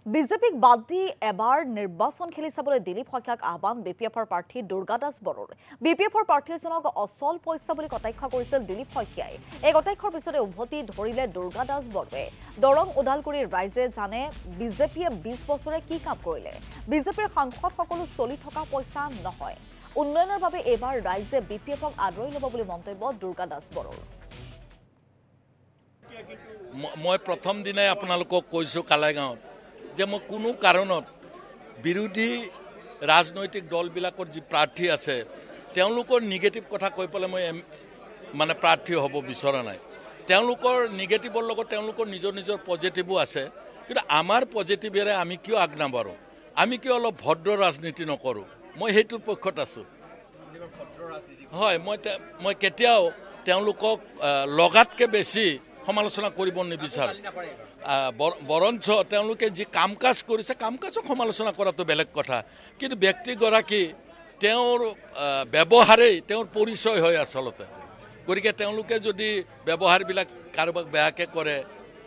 বিজেপিক বাদ দি এবাৰ নিৰ্বাচন খেলি চাবলৈ দিলীপ শইকীয়াক আহ্বান বিপিএফৰ প্ৰাৰ্থী দুৰ্গা দাস বড়োৰ বিপিএফৰ প্ৰাৰ্থীজনক অচল পইচা বুলি কটাক্ষ কৰিছিল দিলীপ শইকীয়াই এই কটাক্ষৰ পিছতে উভতি ধৰিলে দুৰ্গা দাস বড়োৱে দৰং ওদালগুৰিৰ ৰাইজে জানে বিজেপিয়ে 20 বছৰে কি কাম কৰিলে বিজেপিৰ সাংসদ সকলো চলি থকা পইচা নহয় উন্নয়নৰ বাবে এবাৰ ৰাইজে বিপিএফক আদৰি ল'ব বুলি মন্তব্য দুৰ্গা দাস বড়োৰ মই প্ৰথম দিনাই আপোনালোকক কৈছো কালাইগাঁৱত যে মই কোনো কাৰণত বিৰোধী ৰাজনৈতিক দলবিলাকৰ যি প্ৰাৰ্থী আছে তেওঁলোকৰ নিগেটিভ কথা কৈ পেলাই মই মানে প্ৰাৰ্থী হ'ব বিচৰা নাই তেওঁলোকৰ নিগেটিভৰ লগত তেওঁলোকৰ নিজৰ নিজৰ পজিটিভো আছে কিন্তু আমাৰ পজিটিভেৰে আমি কিয় আগনাবাৰো আমি কিয় অলপ ভদ্ৰ ৰাজনীতি নকৰোঁ মই সেইটোৰ পক্ষত আছোঁ হয় মই কেতিয়াও তেওঁলোকক লগাতকৈ বেছি সমালোচনা কৰিব নিবিচাৰোঁ বৰঞ্চ তেওঁলোকে যি কাম কাজ কৰিছে কাম কাজক সমালোচনা কৰাটো বেলেগ কথা কিন্তু ব্যক্তিগৰাকী তেওঁৰ ব্যৱহাৰেই তেওঁৰ পৰিচয় হয় আচলতে গতিকে তেওঁলোকে যদি ব্যৱহাৰবিলাক কাৰোবাক বেয়াকৈ কৰে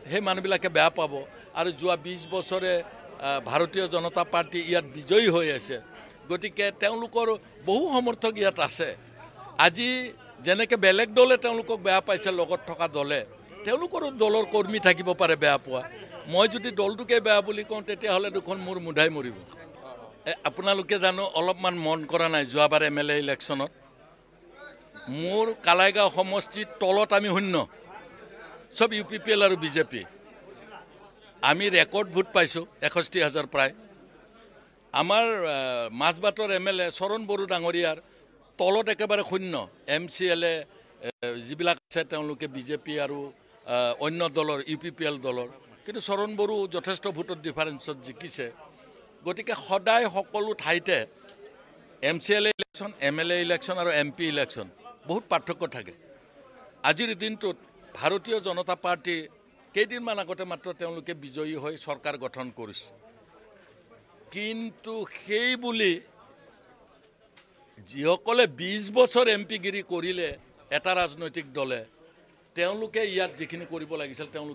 সেই মানুহবিলাকে বেয়া পাব আৰু যোৱা 20 বছৰে ভাৰতীয় জনতা পাৰ্টি ইয়াত বিজয়ী হৈ আছে গতিকে তেওঁলোকৰ বহু সমৰ্থক ইয়াত আছে আজি যেনেকৈ বেলেগ দলে তেওঁলোকক বেয়া পাইছে লগত থকা দলে তেওঁলোকৰো দলৰ কৰ্মী থাকিব পাৰে বেয়া পোৱা মই যদি দলটোকে বেয়া বুলি কওঁ তেতিয়াহ'লে দুখন মোৰ মুধাই মৰিব আপোনালোকে জানো অলপমান মন কৰা নাই যোৱাবাৰ MLA ইলেকশ্যনত মোৰ কালাইগাঁও সমষ্টিৰ তলত আমি শূন্য চব UPPL আৰু বিজেপি আমি ৰেকৰ্ড ভোট পাইছোঁ 61,000 প্ৰায় আমাৰ মাজবাটৰ MLA চৰণ বড়ো ডাঙৰীয়াৰ তলত একেবাৰে শূন্য MCLA যিবিলাক আছে তেওঁলোকে বিজেপি আৰু অন্য দলৰ UPPL দলৰ কিন্তু চৰণ বড়ো যথেষ্ট ভোটৰ ডিফাৰেন্সত জিকিছে গতিকে সদায় সকলো ঠাইতে MCLA ইলেকশ্যন MLA ইলেকশ্যন আৰু MP ইলেকশ্যন বহুত পাৰ্থক্য থাকে আজিৰ দিনটোত ভাৰতীয় জনতা পাৰ্টি কেইদিনমান আগতে মাত্ৰ তেওঁলোকে বিজয়ী হৈ চৰকাৰ গঠন কৰিছে কিন্তু সেই বুলি যিসকলে 20 বছৰ MP গিৰি কৰিলে এটা ৰাজনৈতিক দলে তেওঁলোকে ইয়াত যিখিনি কৰিব লাগিছিল তেওঁলোকে